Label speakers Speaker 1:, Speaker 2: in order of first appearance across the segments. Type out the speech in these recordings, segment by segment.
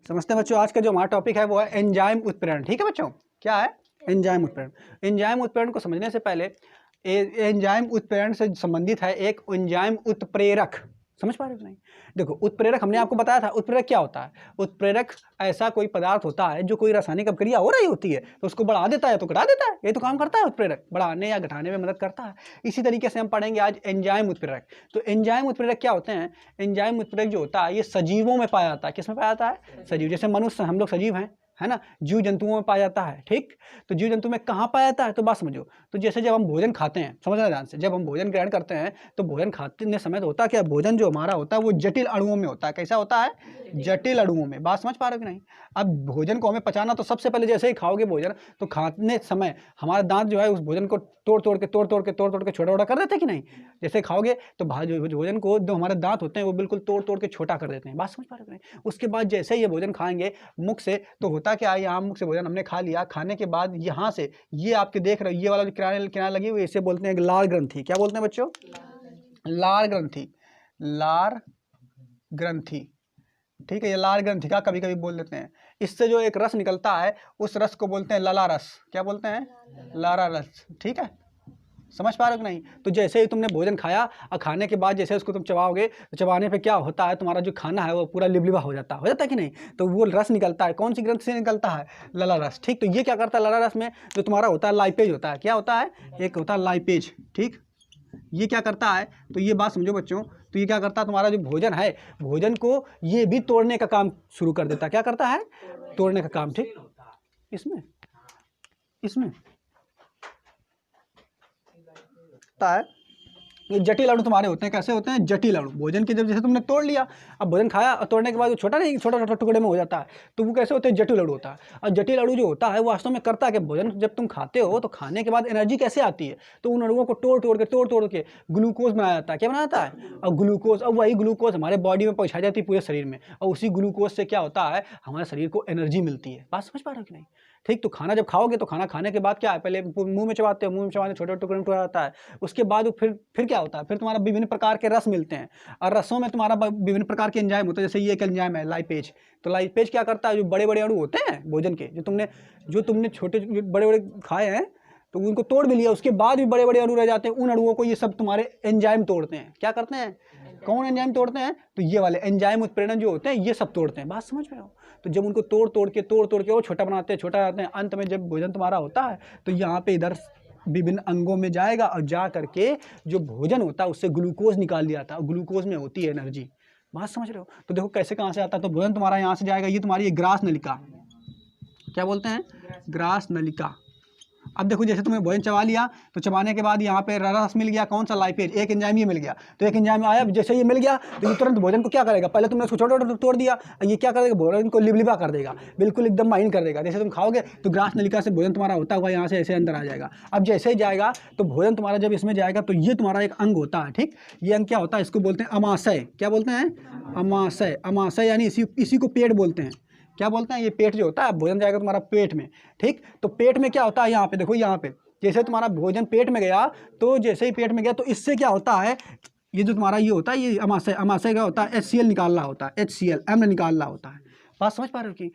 Speaker 1: समझते हैं बच्चों। आज का जो हमारा टॉपिक है वो है एंजाइम उत्प्रेरण। ठीक है बच्चों, क्या है एंजाइम उत्प्रेरण। एंजाइम उत्प्रेरण को समझने से पहले एंजाइम उत्प्रेरण से संबंधित है एक एंजाइम उत्प्रेरक। समझ पा रहे हो नहीं? देखो, उत्प्रेरक हमने आपको बताया था। उत्प्रेरक क्या होता है? उत्प्रेरक ऐसा कोई पदार्थ होता है जो कोई रासायनिक अभिक्रिया हो रही होती है तो उसको बढ़ा देता है तो घटा देता है। ये तो काम करता है उत्प्रेरक, बढ़ाने या घटाने में मदद करता है। इसी तरीके से हम पढ़ेंगे आज एंजाइम उत्प्रेरक। तो एंजाइम उत्प्रेरक क्या होते हैं? एंजाइम उत्प्रेरक जो होता है ये सजीवों में पाया जाता है। किस में पाया जाता है? सजीव। जैसे मनुष्य, हम लोग सजीव हैं, है ना। जीव जंतुओं में पाया जाता है। ठीक, तो जीव जंतु में कहाँ पाया जाता है? तो बात समझो। तो जैसे जब हम भोजन खाते हैं, समझना ध्यान से, जब हम भोजन ग्रहण करते हैं तो भोजन खाते समय तो होता है क्या, भोजन जो हमारा होता है वो जटिल अणुओं में होता है। कैसा होता है? जटिल अणुओं में। बात समझ पा रहे हो कि नहीं? अब भोजन को हमें पचाना तो सबसे पहले जैसे ही खाओगे भोजन तो खाने समय हमारा दांत जो है उस भोजन को तोड़ तोड़ के छोटा छोटा कर देते हैं कि नहीं? जैसे खाओगे तो भोजन को जो हमारे दांत होते हैं वो बिल्कुल तोड़ तोड़ के छोटा कर देते हैं। बात समझ पा रहे हो कि नहीं? उसके बाद जैसे ही ये भोजन खाएंगे मुख से तो होता क्या है, यहाँ मुख से भोजन हमने खा लिया, खाने के बाद यहाँ से ये आपके देख रहे हो ये वाला जो किनारे लगी हुई इसे बोलते हैं लार ग्रंथि। क्या बोलते हैं बच्चों? लार ग्रंथि। लार ग्रंथि। ठीक है, ये लार ग्रंथि का कभी कभी बोल देते हैं। इससे जो एक रस निकलता है उस रस को बोलते हैं लला रस। क्या बोलते हैं? लारा रस। ठीक है, समझ पा रहे हो कि नहीं? तो जैसे ही तुमने भोजन खाया और खाने के बाद जैसे उसको तुम चबाओगे तो चबाने पे क्या होता है, तुम्हारा जो खाना है वो पूरा लिबलिबा हो जाता है कि नहीं? तो वो रस निकलता है। कौन सी ग्रंथ से निकलता है? लला रस। ठीक, तो ये क्या करता है? लला रस में जो तुम्हारा होता है लाइपेज होता है। क्या होता है? एक होता है लाइपेज। ठीक, ये क्या करता है? तो ये बात समझो बच्चों। तो ये क्या करता है, तुम्हारा जो भोजन है भोजन को ये भी तोड़ने का काम शुरू कर देता है। क्या करता है? तोड़ने का काम। ठीक, इसमें है ये जटिल अणु तुम्हारे होते हैं। कैसे होते हैं? जटिल अणु। भोजन के जब जैसे तुमने तोड़ लिया, अब भोजन खाया और तोड़ने के बाद वो छोटा छोटा टुकड़े में हो जाता है, तो वो कैसे होते हैं? जटिल अणु होता है। और जटिल अणु जो होता है वो वास्तव में करता है कि भोजन जब तुम खाते हो तो खाने के बाद एनर्जी कैसे आती है, तो उन अणुओं को तोड़ तोड़ के ग्लूकोज बनाया जाता है। क्या बनाया जाता है? और ग्लूकोज, अब वही ग्लूकोज हमारे बॉडी में पहुँचाई जाती है पूरे शरीर में, और उसी ग्लूकोज से क्या होता है, हमारे शरीर को एनर्जी मिलती है। बात समझ पा रहे हो कि नहीं? ठीक, तो खाना जब खाओगे तो खाना खाने के बाद क्या है, पहले मुंह में चबाते हो, मुंह में चबाने छोटे टुकड़े में आता है। उसके बाद फिर क्या होता है, फिर तुम्हारा विभिन्न प्रकार के रस मिलते हैं, और रसों में तुम्हारा विभिन्न प्रकार के एंजाइम होते हैं। जैसे ये एक एंजाइम है लाइपेज। तो लाइपेज क्या करता है, जो बड़े बड़े अणु होते हैं भोजन के, जो तुमने छोटे बड़े बड़े खाए हैं तो उनको तोड़ भी लिया, उसके बाद भी बड़े बड़े अणु रह जाते हैं, उन अणुओं को ये सब तुम्हारे एंजाइम तोड़ते हैं। क्या करते हैं? कौन एंजाइम तोड़ते हैं? तो ये वाले एंजाइम उत्प्रेरण जो होते हैं ये सब तोड़ते हैं। बात समझ रहे हो? तो जब उनको तोड़ तोड़ के वो छोटा बनाते हैं, अंत में जब भोजन तुम्हारा होता है तो यहाँ पे इधर विभिन्न अंगों में जाएगा और जा करके जो भोजन होता है उससे ग्लूकोज निकाल दिया था। ग्लूकोज में होती है एनर्जी। बात समझ रहे हो? तो देखो कैसे कहाँ से आता है। तो भोजन तुम्हारा यहाँ से जाएगा, ये तुम्हारी ग्रास नलिका। क्या बोलते हैं? ग्रास नलिका। अब देखो जैसे तुमने भोजन चबा लिया तो चबाने के बाद यहाँ पे रस मिल गया, कौन सा? लाइपेज। एक एंजाइम ये मिल गया, तो एक एंजाइम आया, जैसे ये मिल गया तो ये तुरंत भोजन को क्या करेगा, पहले तुमने उसको छोटा छोटा तोड़ दिया, ये क्या करेगा, भोजन को लिबलिबा कर देगा, बिल्कुल एकदम माइन कर देगा। जैसे तुम खाओगे तो ग्रास नलिका से भोजन तुम्हारा होता हुआ यहाँ से ऐसे अंदर आ जाएगा। अब जैसे ही जाएगा तो भोजन तुम्हारा जब इसमें जाएगा तो ये तुम्हारा एक अंग होता है। ठीक, ये अंग क्या होता है? इसको बोलते हैं अमाशय। क्या बोलते हैं? अमाशय। अमाशय यानी इसी को पेट बोलते हैं। क्या बोलते हैं? ये पेट जो होता है, भोजन जाएगा तुम्हारा पेट में। ठीक, तो पेट में क्या होता है, यहाँ पे देखो, यहाँ पे जैसे तुम्हारा भोजन पेट में गया तो जैसे ही पेट में गया तो इससे क्या होता है, ये जो तुम्हारा ये होता है, ये अमाशय का होता है, HCl निकाल रहा होता है, HCl अम्ल निकाल रहा होता है। बात समझ पा रहे हो कि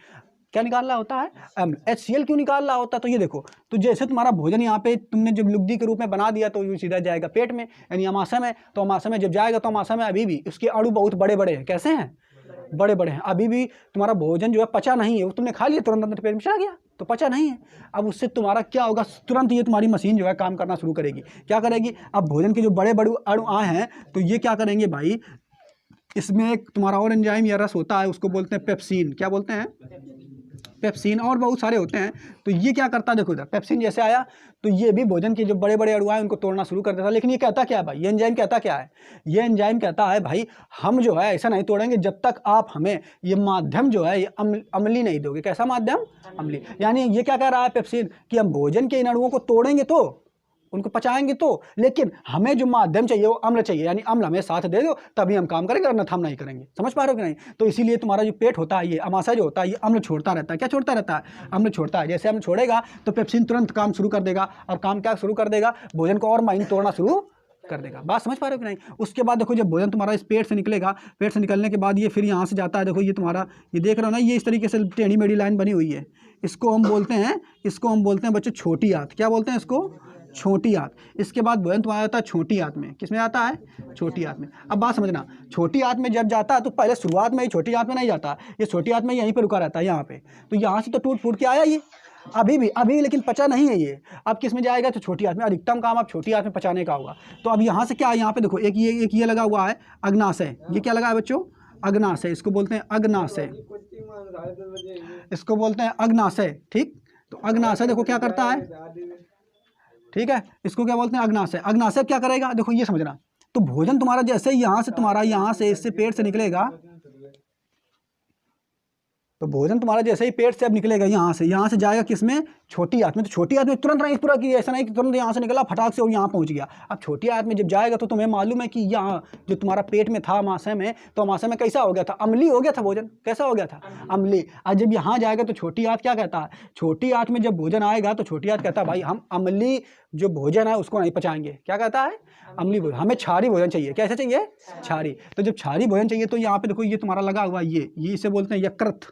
Speaker 1: क्या निकाल रहा होता है? अम्ल। HCl क्यों निकाल रहा होता है? तो ये देखो, तो जैसे तुम्हारा भोजन यहाँ पे तुमने जब लुगदी के रूप में बना दिया तो ये सीधा जाएगा पेट में, यानी अमाशय में। तो अमाशय में जब जाएगा तो अमाशय में अभी भी उसके अणु बहुत बड़े बड़े हैं। कैसे हैं? बड़े बड़े हैं। अभी भी तुम्हारा भोजन जो है पचा नहीं है, वो तुमने खा लिया तुरंत अंदर पेट में चला गया तो पचा नहीं है। अब उससे तुम्हारा क्या होगा, तुरंत ये तुम्हारी मशीन जो है काम करना शुरू करेगी। क्या करेगी? अब भोजन के जो बड़े बड़े अणु आए हैं तो ये क्या करेंगे भाई, इसमें एक तुम्हारा और एंजाइम या रस होता है, उसको बोलते हैं पेप्सिन। क्या बोलते हैं? पेप्सिन। और बहुत सारे होते हैं। तो ये क्या करता है, देखो इधर पेप्सिन जैसे आया तो ये भी भोजन के जो बड़े बड़े अणु हैं उनको तोड़ना शुरू कर देता है। लेकिन ये कहता क्या है भाई, ये एंजाइम कहता क्या है? ये एंजाइम कहता है भाई हम जो है ऐसा नहीं तोड़ेंगे जब तक आप हमें ये माध्यम जो है ये अम्ली नहीं दोगे। कैसा माध्यम? अम्ली। यानी ये क्या कह रहा है पेप्सिन, कि हम भोजन के इन अणुओं को तोड़ेंगे तो, उनको पचाएंगे तो, लेकिन हमें जो माध्यम चाहिए वो अम्ल चाहिए, यानी अम्ल हमें साथ दे दो तभी हम काम करेंगे, अन्यथा हम नहीं करेंगे। समझ पा रहे हो कि नहीं? तो इसीलिए तुम्हारा जो पेट होता है, ये अमाशय जो होता है, ये अम्ल छोड़ता रहता है। क्या छोड़ता रहता है? अम्ल छोड़ता है। जैसे अम्ल छोड़ेगा तो पेप्सिन तुरंत काम शुरू कर देगा, और काम क्या शुरू कर देगा, भोजन को और माइन तोड़ना शुरू कर देगा। बात समझ पा रहे हो कि नहीं? उसके बाद देखो जब भोजन तुम्हारा इस पेट से निकलेगा, पेट से निकलने के बाद ये फिर यहाँ से जाता है। देखो ये तुम्हारा, ये देख रहे हो ना, ये इस तरीके से टेढ़ी मेढ़ी लाइन बनी हुई है। इसको हम बोलते हैं बच्चों छोटी आंत। क्या बोलते हैं इसको? छोटी आंत। इसके बाद भोजन तुम्हारा आता है छोटी आंत में। किस में आता है? छोटी आंत में। अब बात समझना, छोटी आंत में जब जाता है तो पहले शुरुआत में ही छोटी आंत में नहीं जाता, ये छोटी आंत में यहीं पर रुका रहता है, यहाँ पे। तो यहाँ से तो टूट फूट के आया ये अभी लेकिन पचा नहीं है ये। अब किस में जाएगा? तो छोटी आंत में। अधिकतम काम आप छोटी आंत में पचाने का होगा। तो अब यहाँ से क्या है, यहाँ पे देखो एक ये लगा हुआ है अग्नाशय। ये क्या लगा है बच्चों? अग्नाशय। इसको बोलते हैं अग्नाशय, इसको बोलते हैं अग्नाशय। ठीक, तो अग्नाशय देखो क्या करता है, ठीक है, इसको क्या बोलते हैं? अग्नाशय। अग्नाशय क्या करेगा? देखो ये समझना, तो भोजन तुम्हारा जैसे ही यहाँ से इससे पेट से निकलेगा, तो भोजन तुम्हारा जैसे ही पेट से अब निकलेगा यहाँ से जाएगा किसमें? छोटी आंत में। तो छोटी आंत में तुरंत नहीं पूरा कि ऐसा नहीं कि तुरंत यहाँ से निकला फटाक से और यहाँ पहुँच गया। अब छोटी आंत में जब जाएगा तो तुम्हें मालूम है कि यहाँ जो तुम्हारा पेट में था अमाशय में, तो अमाशय में कैसा हो गया था? अम्लीय हो गया था भोजन। कैसा हो गया था? अम्लीय। और जब यहाँ जाएगा तो छोटी आंत क्या कहता है? छोटी आंत में जब भोजन आएगा तो छोटी आंत कहता है भाई हम अम्लीय जो भोजन है उसको नहीं पचाएंगे। क्या कहता है? अम्लीय भोजन। हमें क्षारीय भोजन चाहिए। कैसे चाहिए? क्षारीय। तो जब क्षारीय भोजन चाहिए तो यहाँ पे देखो ये तुम्हारा लगा हुआ ये इसे बोलते हैं यकृत।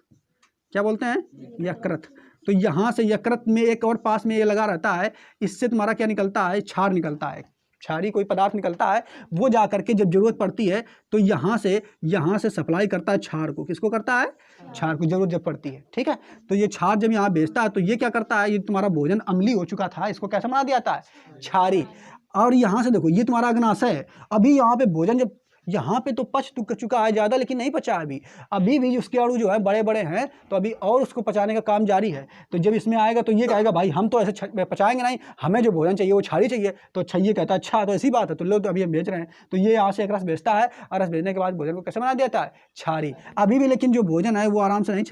Speaker 1: क्या बोलते हैं? यकृत। तो यहाँ से यकृत में एक और पास में ये लगा रहता है, इससे तुम्हारा क्या निकलता है? क्षार निकलता है। क्षारीय कोई पदार्थ निकलता है, वो जा करके जब जरूरत पड़ती है तो यहाँ से सप्लाई करता है क्षार को। किसको करता है? क्षार को, जरूरत जब पड़ती है। ठीक है, तो ये क्षार जब यहाँ भेजता है तो ये क्या करता है? ये तुम्हारा भोजन अम्लीय हो चुका था, इसको कैसे बना दिया जाता है? क्षारीय। और यहाँ से देखो ये तुम्हारा अग्नाशय है। अभी यहाँ पे भोजन जब यहाँ पे तो पच चुका है ज़्यादा, लेकिन नहीं पचा अभी भी उसके अणु जो है बड़े बड़े हैं, तो अभी और उसको पचाने का काम जारी है। तो जब इसमें आएगा तो ये कहेगा भाई हम तो ऐसे पचाएंगे नहीं, हमें जो भोजन चाहिए वो क्षारीय चाहिए। तो अच्छा ये कहता है अच्छा तो ऐसी बात है, तो लो तो अभी हम बेच रहे हैं। तो ये यहाँ से एक रस बेचता है, और रस बेचने के बाद भोजन को कैसे बना देता है? क्षारीय। अभी भी लेकिन जो भोजन है वो आराम से नहीं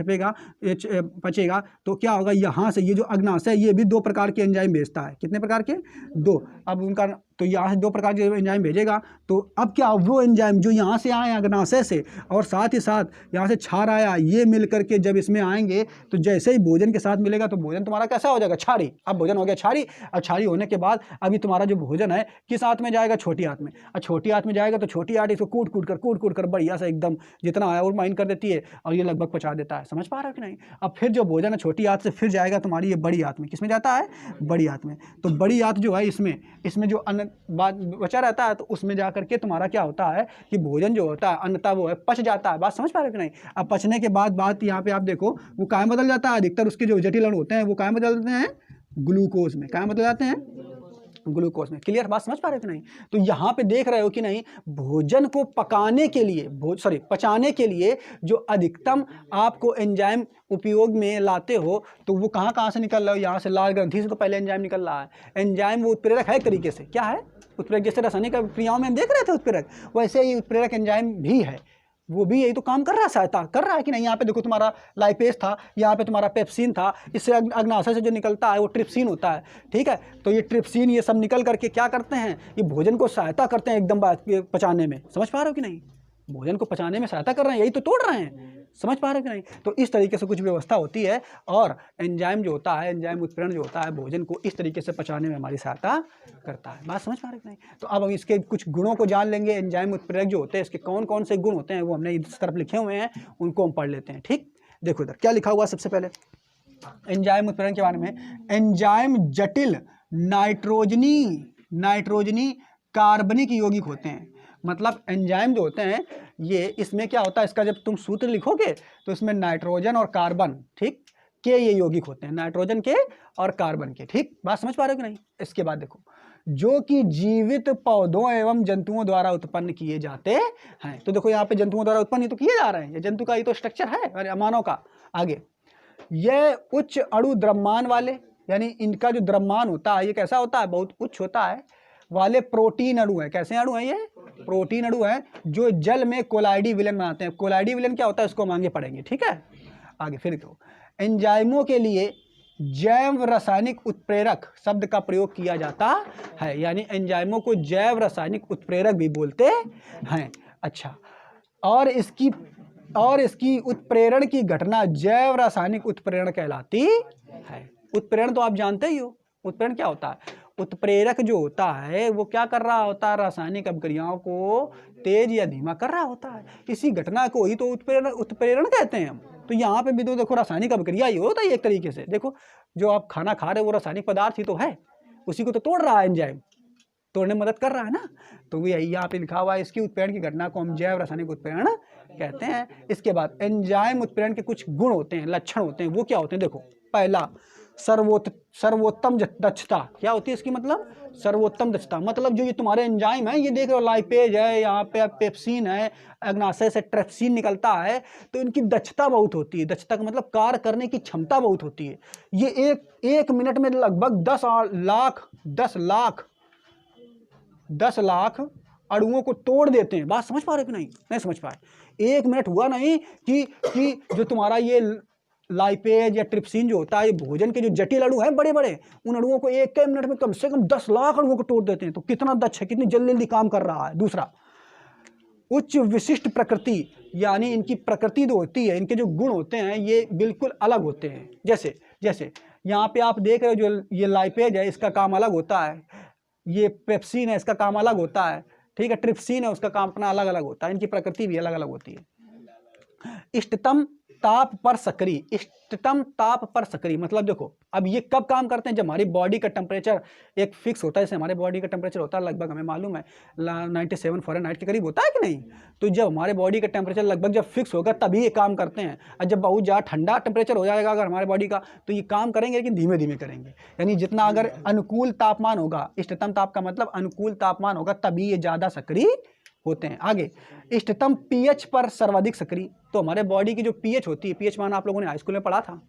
Speaker 1: पचेगा। तो क्या होगा? यहाँ से ये जो अग्नाशय है ये भी 2 प्रकार के एंजाइम भेजता है। कितने प्रकार के? 2। अब उनका तो यहाँ से 2 प्रकार के एंजाइम भेजेगा। तो अब क्या, वो एंजाइम जो यहाँ से आए अग्नाशय से और साथ ही साथ यहाँ से क्षार आया, ये मिल करके जब इसमें आएंगे तो जैसे ही भोजन के साथ मिलेगा तो भोजन तुम्हारा कैसा हो जाएगा? क्षारीय। अब भोजन हो गया क्षारीय। अब क्षारीय होने के बाद अभी तुम्हारा जो भोजन है किस आंत में जाएगा? छोटी आंत में। और छोटी आंत में जाएगा तो छोटी आंत इसको कूट कर बढ़िया से एकदम जितना आया और माइन कर देती है, और ये लगभग पचा देता है। समझ पा रहे हो कि नहीं? अब फिर जो भोजन है छोटी आंत से फिर जाएगा तुम्हारी ये बड़ी आंत में। किसमें जाता है? बड़ी आंत में। तो बड़ी आंत जो है इसमें जो अन्न बचा रहता है तो उसमें जा करके तुम्हारा क्या होता है कि भोजन जो होता है अन्नता वो है पच जाता है। बात समझ पा रहे हो कि नहीं? अब पचने के बाद बात यहाँ पे आप देखो वो काय बदल जाता है। अधिकतर उसके जो जटिल अणु होते हैं वो काय बदल जाते हैं? ग्लूकोज में। काय बदल जाते हैं? ग्लूकोज में। क्लियर? बात समझ पा रहे हो कि नहीं? तो यहाँ पे देख रहे हो कि नहीं, भोजन को पकाने के लिए पचाने के लिए जो अधिकतम आपको एंजाइम उपयोग में लाते हो तो वो कहाँ से निकल रहा हो? यहाँ से लाल ग्रंथि से तो पहले एंजाइम निकल रहा है। एंजाइम वो उत्प्रेरक है एक तरीके से। क्या है? उत्प्रेरक। जैसे रासायनिक क्रियाओं में हम देख रहे थे उत्प्रेरक, वैसे ही उत्प्रेरक एंजाइम भी है, वो भी यही तो काम कर रहा है, सहायता कर रहा है कि नहीं? यहाँ पे देखो तुम्हारा लाइपेज था, यहाँ पे तुम्हारा पेप्सिन था, इससे अग्नाशय से जो निकलता है वो ट्रिप्सिन होता है। ठीक है, तो ये ट्रिप्सिन ये सब निकल करके क्या करते हैं? ये भोजन को सहायता करते हैं एकदम पचाने में। समझ पा रहे हो कि नहीं? भोजन को पचाने में सहायता कर रहे हैं, यही तो तोड़ रहे हैं। समझ पा रहे हो कि नहीं? तो इस तरीके से कुछ व्यवस्था होती है, और एंजाइम जो होता है, एंजाइम उत्प्रेरण जो होता है, भोजन को इस तरीके से पचाने में हमारी सहायता करता है। बात समझ पा रहे हो कि नहीं? तो अब हम इसके कुछ गुणों को जान लेंगे। एंजाइम उत्प्रेरक जो होते हैं इसके कौन कौन से गुण होते हैं वो हमने इस तरफ लिखे हुए हैं, उनको हम पढ़ लेते हैं। ठीक, देखो इधर क्या लिखा हुआ है। सबसे पहले एंजाइम उत्प्रेरण के बारे में, एंजाइम जटिल नाइट्रोजनी कार्बनिक यौगिक होते हैं। मतलब एंजाइम जो होते हैं ये, इसमें क्या होता है, इसका जब तुम सूत्र लिखोगे तो इसमें नाइट्रोजन और कार्बन, ठीक, के ये यौगिक होते हैं, नाइट्रोजन के और कार्बन के। ठीक, बात समझ पा रहे हो कि नहीं? इसके बाद देखो, जो कि जीवित पौधों एवं जंतुओं द्वारा उत्पन्न किए जाते हैं। तो देखो यहाँ पे जंतुओं द्वारा उत्पन्न तो किए जा रहे हैं, ये जंतु का ही तो स्ट्रक्चर है, मानव का। आगे, यह उच्च अणु द्रव्यमान वाले, यानी इनका जो द्रव्यमान होता है ये कैसा होता है? बहुत उच्च होता है, वाले प्रोटीन अणु है। कैसे अणु है? ये प्रोटीन अणु है जो जल में कोलाइडी विलयन बनाते हैं। कोलाइडी विलयन क्या होता है इसको हम आगे पढ़ेंगे। ठीक है, आगे फिर तो एंजाइमों के लिए जैव रासायनिक उत्प्रेरक शब्द का प्रयोग किया जाता है, यानी एंजाइमों को जैव रासायनिक उत्प्रेरक भी बोलते हैं। अच्छा, और इसकी उत्प्रेरण की घटना जैव रासायनिक उत्प्रेरण कहलाती है। उत्प्रेरण तो आप जानते ही हो, उत्प्रेरण क्या होता है? उत्प्रेरक जो होता है वो क्या कर रहा होता है, रासायनिक अभिक्रियाओं को तेज या धीमा कर रहा होता है। इसी घटना को ही तो उत्प्रेरण कहते हैं हम। तो यहाँ पे भी तो देखो रासायनिक अभिक्रिया ही होता है एक तरीके से। देखो जो आप खाना खा रहे हो वो रासायनिक पदार्थ ही तो है, उसी को तो तोड़ रहा है एंजाइम, तोड़ने में मदद कर रहा है ना। तो वो यही यहाँ पे लिखा हुआ है, इसकी उत्प्रेरण की घटना को हम जैव रासायनिक उत्प्रेरण कहते हैं। इसके बाद एंजाइम उत्प्रेरण के कुछ गुण होते हैं, लक्षण होते हैं, वो क्या होते हैं देखो। पहला सर्वोत्तम दक्षता। क्या होती है इसकी मतलब? सर्वोत्तम दक्षता मतलब जो ये तुम्हारे एंजाइम है, ये देख रहे हो लाइपेज है, यहाँ पे पेप्सिन है, अग्नाशय से ट्रेप्सिन निकलता है, तो इनकी दक्षता बहुत होती है। दक्षता का मतलब कार्य करने की क्षमता बहुत होती है। ये एक मिनट में लगभग 10 लाख अणुओं को तोड़ देते हैं। बात समझ पा रहे कि नहीं समझ पाए? एक मिनट हुआ नहीं कि जो तुम्हारा ये लाइपेज या ट्रिप्सिन जो होता है, ये भोजन के जो जटिल अणु हैं बड़े बड़े, उन अणुओं को एक मिनट में कम से कम 10 लाख अणुओं को तोड़ देते हैं। तो कितना दक्ष है, कितनी जल्दी जल्दी काम कर रहा है। दूसरा, उच्च विशिष्ट प्रकृति, यानी इनकी प्रकृति जो होती है, इनके जो गुण होते हैं ये बिल्कुल अलग होते हैं। जैसे यहाँ पे आप देख रहे हो, जो ये लाइपेज है इसका काम अलग होता है, ये पेप्सिन है इसका काम अलग होता है, ठीक है, ट्रिप्सिन है उसका काम अपना अलग अलग होता है, इनकी प्रकृति भी अलग अलग होती है। इष्टतम ताप पर सक्रिय मतलब देखो, अब ये कब काम करते हैं? जब हमारी बॉडी का टेम्परेचर एक फिक्स होता है। जैसे हमारे बॉडी का टेम्परेचर होता है लगभग, हमें मालूम है 97 फ़ारेनहाइट के करीब होता है कि नहीं। तो जब हमारे बॉडी का टेम्परेचर लगभग जब फिक्स होगा तभी ये काम करते हैं। और जब बहुत ज़्यादा ठंडा टेम्परेचर हो जाएगा अगर हमारे बॉडी का, तो ये काम करेंगे लेकिन धीमे धीमे करेंगे। यानी जितना अगर अनुकूल तापमान होगा, इष्टतम ताप का मतलब अनुकूल तापमान होगा, तभी ये ज़्यादा सक्रिय होते हैं। आगे, इष्टतम पीएच पर सर्वाधिक सक्रिय। तो हमारे बॉडी की जो पीएच होती है, पीएच मान आप लोगों ने हाई स्कूल में पढ़ा था,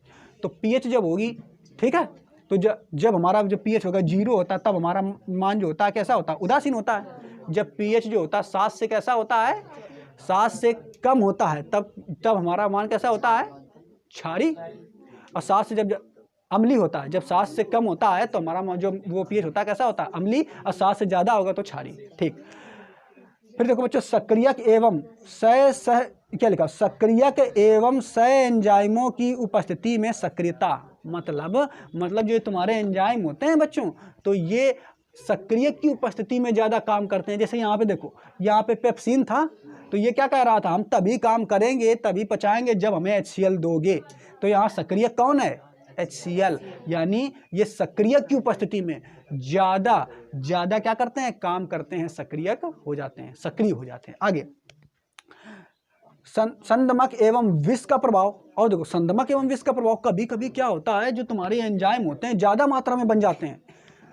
Speaker 1: तो पीएच जब होगी, ठीक है, तो जब हमारा जो पीएच होगा 0 होता है, तब हमारा मान जो होता है कैसा होता है? उदासीन होता है। जब पीएच जो होता है 7 से कैसा होता है? 7 से कम होता है, तब हमारा मान कैसा होता है? क्षारीय। और 7 से जब अम्लीय होता है, जब 7 से कम होता है तो हमारा जो वो पीएच होता है कैसा होता है? अम्लीय। और 7 से ज़्यादा होगा तो क्षारीय। ठीक, फिर देखो बच्चों, सक्रियक एवं क्या लिखा? सक्रियक एवं एंजाइमों की उपस्थिति में सक्रियता। मतलब जो तुम्हारे एंजाइम होते हैं बच्चों, तो ये सक्रियक की उपस्थिति में ज़्यादा काम करते हैं। जैसे यहाँ पे देखो, यहाँ पे पेप्सिन था, तो ये क्या कह रहा था? हम तभी काम करेंगे, तभी पचाएंगे जब हमें HCl दोगे। तो यहाँ सक्रियक कौन है? HCl। यानी ये सक्रियक की उपस्थिति में ज़्यादा क्या करते हैं? काम करते हैं, सक्रिय हो जाते हैं। आगे, संदमक एवं विष का प्रभाव। और देखो, संदमक एवं विष का प्रभाव कभी कभी क्या होता है, जो तुम्हारे एंजाइम होते हैं ज़्यादा मात्रा में बन जाते हैं।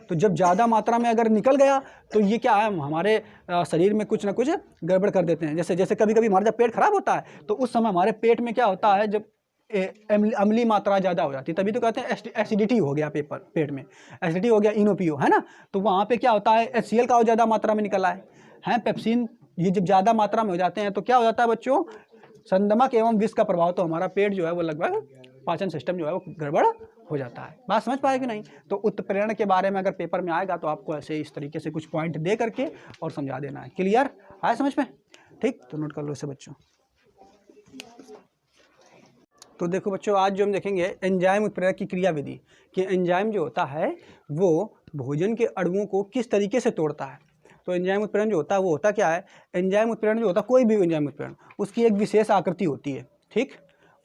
Speaker 1: तो जब ज़्यादा मात्रा में अगर निकल गया तो ये क्या है, हमारे शरीर में कुछ ना कुछ गड़बड़ कर देते हैं। जैसे कभी कभी हमारा जब पेट खराब होता है तो उस समय हमारे पेट में क्या होता है, जब अम्लीय मात्रा ज़्यादा हो जाती है, तभी तो कहते हैं एसिडिटी हो गया पेट में, एसिडिटी हो गया, इनोपियो, है ना। तो वहाँ पे क्या होता है, HCl का ज़्यादा मात्रा में निकला है पेप्सिन। ये जब ज़्यादा मात्रा में हो जाते हैं तो क्या हो जाता है बच्चों? संदमक एवं विष का प्रभाव। तो हमारा पेट जो है वो लगभग पाचन सिस्टम जो है वो गड़बड़ हो जाता है। बात समझ पाए कि नहीं? तो उत्प्रेरण के बारे में अगर पेपर में आएगा तो आपको ऐसे इस तरीके से कुछ पॉइंट दे करके और समझा देना है। क्लियर आया समझ में? ठीक, तो नोट कर लो इसे बच्चों। तो देखो बच्चों, आज जो हम देखेंगे एंजाइम उत्प्रेरक की क्रियाविधि, कि एंजाइम जो होता है वो भोजन के अणुओं को किस तरीके से तोड़ता है। तो एंजाइम उत्प्रेरण जो होता है वो होता क्या है? एंजाइम उत्प्रेरण जो होता है, कोई भी एंजाइम उत्प्रेरण, उसकी एक विशेष आकृति होती है। ठीक,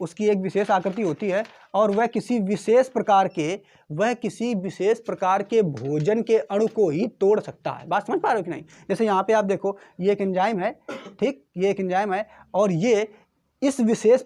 Speaker 1: उसकी एक विशेष आकृति होती है और वह किसी विशेष प्रकार के भोजन के अणु को ही तोड़ सकता है। बात समझ पा रहे हो कि नहीं? जैसे यहाँ पे आप देखो, ये एक एंजाइम है, ठीक, ये एक एंजाइम है और ये इस विशेष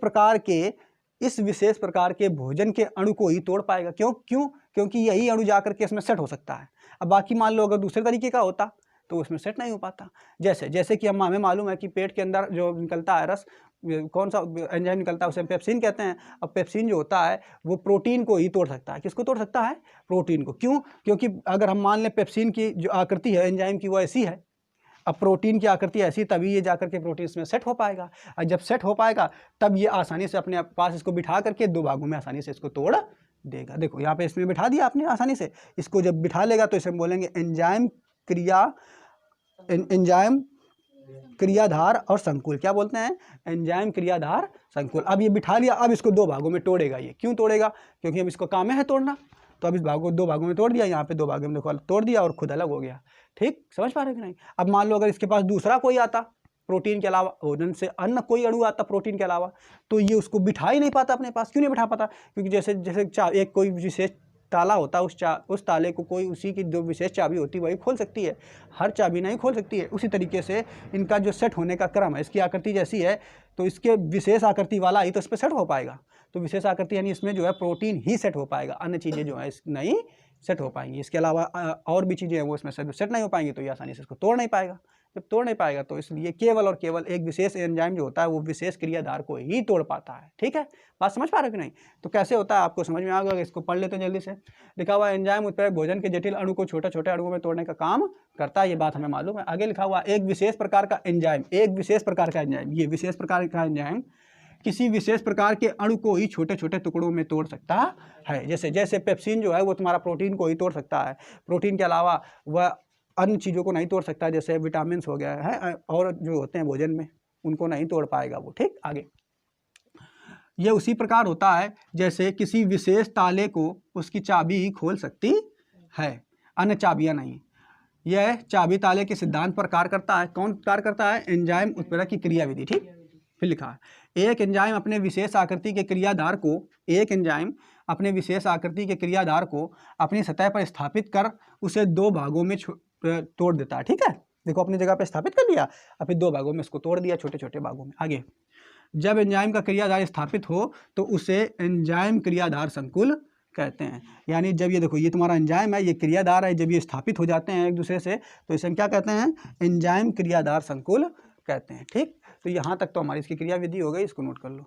Speaker 1: प्रकार के भोजन के अणु को ही तोड़ पाएगा। क्योंकि यही अणु जाकर के इसमें सेट हो सकता है। अब बाकी मान लो अगर दूसरे तरीके का होता तो उसमें सेट नहीं हो पाता। जैसे कि हमें मालूम है कि पेट के अंदर जो निकलता है रस, कौन सा एंजाइम निकलता है, उसे पेप्सिन कहते हैं। अब पेप्सिन जो होता है वो प्रोटीन को ही तोड़ सकता है। किसको तोड़ सकता है? प्रोटीन को। क्योंकि अगर हम मान लें पेप्सिन की जो आकृति है एंजाइम की वो ऐसी है, अब प्रोटीन की आकृति ऐसी, तभी ये जाकर के प्रोटीन इसमें सेट हो पाएगा। और जब सेट हो पाएगा तब ये आसानी से अपने पास इसको बिठा करके 2 भागों में आसानी से इसको तोड़ देगा। देखो यहाँ पे इसमें बिठा दिया आपने आसानी से। इसको जब बिठा लेगा तो इसे हम बोलेंगे एंजाइम क्रियाधार और संकुल। क्या बोलते हैं? एंजाइम क्रियाधार संकुल। अब ये बिठा लिया, अब इसको 2 भागों में तोड़ेगा ये। क्यों तोड़ेगा? क्योंकि अब इसको काम है तोड़ना। तो अब इस भाग को 2 भागों में तोड़ दिया, यहाँ पे 2 भागों में देखो तोड़ दिया और खुद अलग हो गया। ठीक, समझ पा रहे हो कि नहीं? अब मान लो अगर इसके पास दूसरा कोई आता प्रोटीन के अलावा, भोजन से अन्य कोई अणु आता प्रोटीन के अलावा, तो ये उसको बिठा ही नहीं पाता अपने पास। क्यों नहीं बिठा पाता? क्योंकि जैसे जैसे एक कोई विशेष ताला होता है, उस ताले को कोई उसी की जो विशेष चाबी होती है वही खोल सकती है, हर चाबी नहीं खोल सकती है। उसी तरीके से इनका जो सेट होने का क्रम है, इसकी आकृति जैसी है तो इसके विशेष आकृति वाला ही तो इस पर सेट हो पाएगा। तो विशेष आकृति यानी इसमें जो है प्रोटीन ही सेट हो पाएगा, अन्य चीज़ें जो है नहीं सेट हो पाएंगी। इसके अलावा और भी चीज़ें हैं वो इसमें सेट नहीं हो पाएंगी, तो ये आसानी से इसको तोड़ नहीं पाएगा। जब तोड़ नहीं पाएगा तो इसलिए केवल और केवल एक विशेष एंजाइम जो होता है वो विशेष क्रियाधार को ही तोड़ पाता है। ठीक है, बात समझ पा रहे हो कि नहीं? तो कैसे होता है आपको समझ में आ गया, इसको पढ़ लेते हैं जल्दी से। लिखा हुआ एंजाइम उत्प्रेरक भोजन के जटिल अणु को छोटे छोटे अणुओं में तोड़ने का काम करता है, ये बात हमें मालूम है। आगे लिखा हुआ एक विशेष प्रकार का एंजाइम, एक विशेष प्रकार का एंजाइम, ये विशेष प्रकार का एंजाइम किसी विशेष प्रकार के अणु को ही छोटे छोटे टुकड़ों में तोड़ सकता है। जैसे जैसे पेप्सिन जो है वो तुम्हारा प्रोटीन को ही तोड़ सकता है, प्रोटीन के अलावा वह अन्य चीज़ों को नहीं तोड़ सकता, जैसे विटामिन हो गया है और जो होते हैं भोजन में उनको नहीं तोड़ पाएगा वो। ठीक, आगे ये उसी प्रकार होता है जैसे किसी विशेष ताले को उसकी चाबी ही खोल सकती है, अन्य चाबियां नहीं। यह चाबी ताले के सिद्धांत पर कार्य करता है। कौन कार्य करता है? एंजाइम उत्प्रेरक की क्रियाविधि। ठीक, फिर लिखा है एक एंजाइम अपने विशेष आकृति के क्रियाधार को, एक एंजाइम अपने विशेष आकृति के क्रियाधार को अपनी सतह पर स्थापित कर उसे 2 भागों में तोड़ देता है। ठीक है, देखो अपनी जगह पे स्थापित कर लिया, अब फिर 2 भागों में इसको तोड़ दिया, छोटे छोटे भागों में। आगे जब एंजाइम का क्रियाधार स्थापित हो तो उसे एंजाइम क्रियाधार संकुल कहते हैं। यानी जब ये देखो ये तुम्हारा एंजाइम है, ये क्रियाधार है, जब ये स्थापित हो जाते हैं एक दूसरे से तो इसे क्या कहते हैं? एंजाइम क्रियाधार संकुल कहते हैं। ठीक, तो यहाँ तक तो हमारी इसकी क्रियाविधि हो गई, इसको नोट कर लो।